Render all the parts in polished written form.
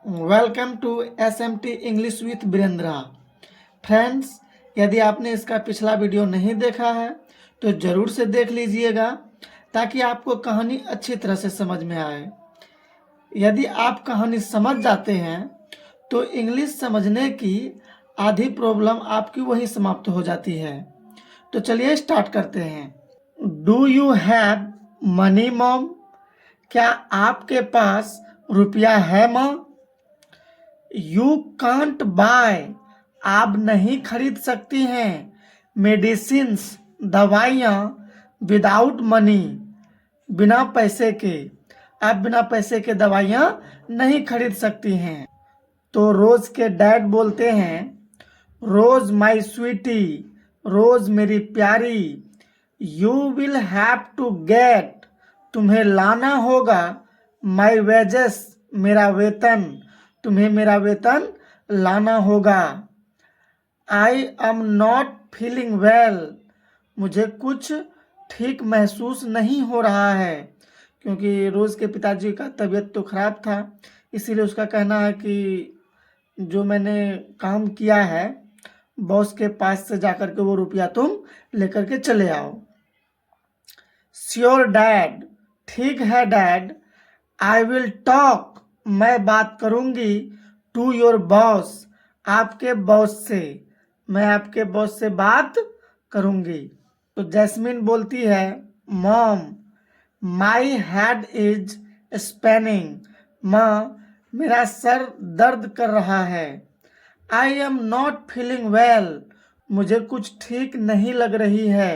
Welcome to SMT English with Birendra. Friends, यदि आपने इसका पिछला वीडियो नहीं देखा है तो ज़रूर से देख लीजिएगा ताकि आपको कहानी अच्छी तरह से समझ में आए। यदि आप कहानी समझ जाते हैं तो इंग्लिश समझने की आधी प्रॉब्लम आपकी वही समाप्त हो जाती है। तो चलिए स्टार्ट करते हैं। Do you have money mom? क्या आपके पास रुपया है माँ? यू कांट बाय, आप नहीं खरीद सकती हैं मेडिसिन्स, दवाइयाँ विदाउट मनी, बिना पैसे के। आप बिना पैसे के दवाइयाँ नहीं खरीद सकती हैं। तो रोज के डैड बोलते हैं, रोज माई स्वीटी, रोज मेरी प्यारी, you will have to get, तुम्हें लाना होगा, माई वेजेस, मेरा वेतन, तुम्हें मेरा वेतन लाना होगा। आई एम नॉट फीलिंग वेल, मुझे कुछ ठीक महसूस नहीं हो रहा है, क्योंकि रोज़ के पिताजी का तबीयत तो ख़राब था। इसीलिए उसका कहना है कि जो मैंने काम किया है बॉस के पास से जाकर के वो रुपया तुम लेकर के चले आओ। श्योर डैड, ठीक है डैड, आई विल टॉक, मैं बात करूंगी, टू योर बॉस, आपके बॉस से, मैं आपके बॉस से बात करूंगी। तो जैस्मिन बोलती है, mom my head is spinning, माँ मेरा सर दर्द कर रहा है। I am not feeling well, मुझे कुछ ठीक नहीं लग रही है।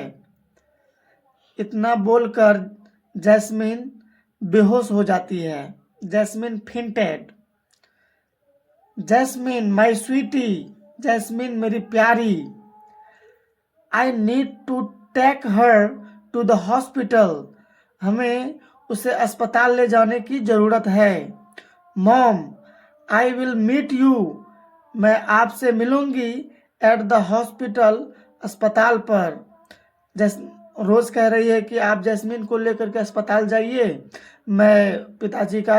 इतना बोलकर जैस्मिन बेहोश हो जाती है। Jasmine fainted. Jasmine my sweetie, Jasmine मेरी प्यारी, I need to take her to the hospital, हमें उसे अस्पताल ले जाने की ज़रूरत है। Mom I will meet you, मैं आपसे मिलूंगी एट द हॉस्पिटल, अस्पताल पर। रोज़ कह रही है कि आप जैस्मिन को लेकर के अस्पताल जाइए, मैं पिताजी का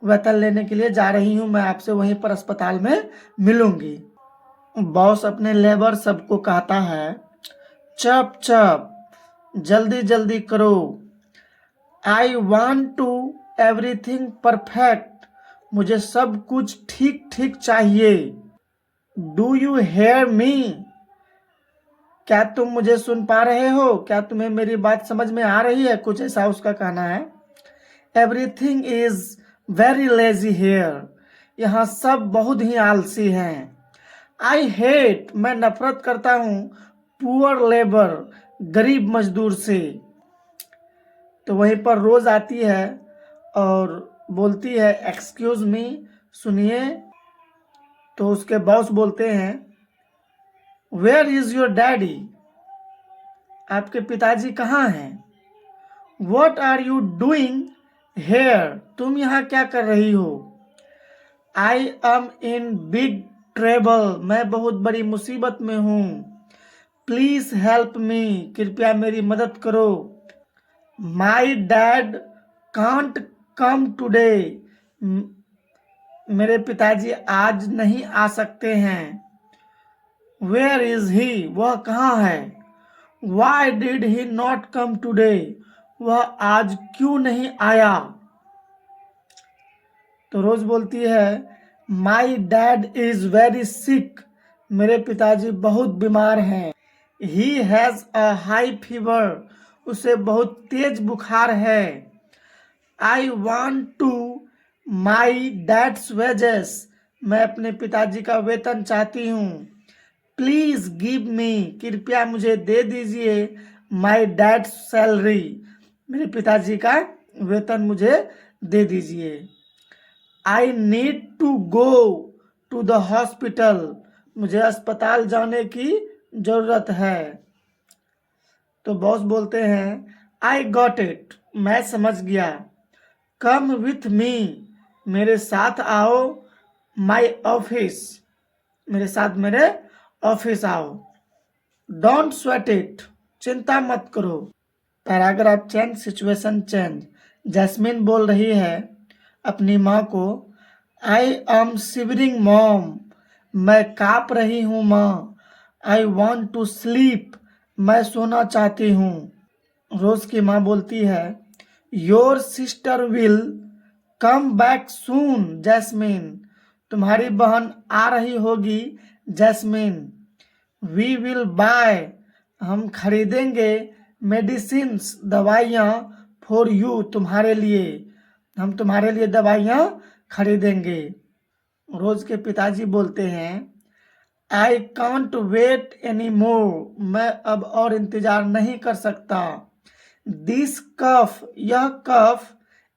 वेतन लेने के लिए जा रही हूँ, मैं आपसे वहीं पर अस्पताल में मिलूंगी। बॉस अपने लेबर सबको कहता है, चप चप, जल्दी जल्दी करो, I want to everything perfect, मुझे सब कुछ ठीक ठीक चाहिए। डू यू हेयर मी, क्या तुम मुझे सुन पा रहे हो? क्या तुम्हें मेरी बात समझ में आ रही है? कुछ ऐसा उसका कहना है। Everything is very lazy here, यहाँ सब बहुत ही आलसी हैं। आई हेट, मैं नफरत करता हूँ, पुअर लेबर, गरीब मजदूर से। तो वहीं पर रोज आती है और बोलती है, एक्सक्यूज मी, सुनिए। तो उसके बॉस बोलते हैं, वेयर इज योर डैडी, आपके पिताजी कहाँ हैं? What are you doing here, तुम यहाँ क्या कर रही हो? I am in big trouble, मैं बहुत बड़ी मुसीबत में हूँ। प्लीज हेल्प मी, कृपया मेरी मदद करो। My dad can't come today, मेरे पिताजी आज नहीं आ सकते हैं। वेयर इज ही, वह कहाँ है? Why did he not come today, वह आज क्यों नहीं आया? तो रोज बोलती है, my dad is very sick, मेरे पिताजी बहुत बीमार हैं। He has a high fever, उसे बहुत तेज बुखार है। I want to my dad's wages, मैं अपने पिताजी का वेतन चाहती हूँ। प्लीज गिव मी, कृपया मुझे दे दीजिए, माई डैड्स सैलरी, मेरे पिताजी का वेतन मुझे दे दीजिए। I need to go to the hospital, मुझे अस्पताल जाने की जरूरत है। तो बॉस बोलते हैं, आई गॉट इट, मैं समझ गया। कम विथ मी, मेरे साथ आओ, माई ऑफिस, मेरे साथ मेरे ऑफिस आओ। डोंट स्वेट इट, चिंता मत करो। Paragraph change, situation change. Jasmine बोल रही है अपनी माँ को, आई एम शिवरिंग मॉम, मैं काँप रही हूँ माँ। आई वॉन्ट टू स्लीप, मैं सोना चाहती हूँ। रोज की माँ बोलती है, your sister will come back soon Jasmine, तुम्हारी बहन आ रही होगी जैस्मिन। वी विल बाय, हम खरीदेंगे मेडिसिन्स, दवाइयाँ, फॉर यू, तुम्हारे लिए, हम तुम्हारे लिए दवाइयाँ खरीदेंगे। रोज के पिताजी बोलते हैं, I can't wait any more, मैं अब और इंतजार नहीं कर सकता। दिस कफ, यह कफ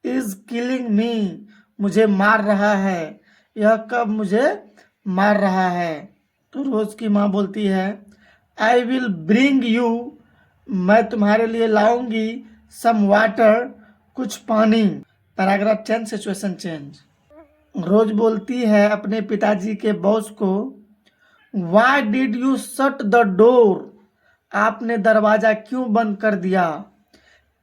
इज किलिंग मी, मुझे मार रहा है, यह कफ मुझे मार रहा है। तो रोज की माँ बोलती है, आई विल ब्रिंग यू, मैं तुम्हारे लिए लाऊंगी सम वाटर, कुछ पानी। Paragraph change, situation change. Rose बोलती है अपने पिताजी के बॉस को, why did you shut the door, आपने दरवाजा क्यों बंद कर दिया।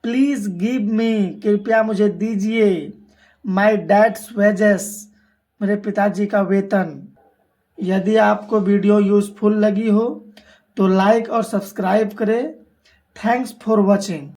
प्लीज गिव मी, कृपया मुझे दीजिए, माई डैड्स वेजेस, मेरे पिताजी का वेतन। यदि आपको वीडियो यूजफुल लगी हो तो लाइक और सब्सक्राइब करें। Thanks for watching.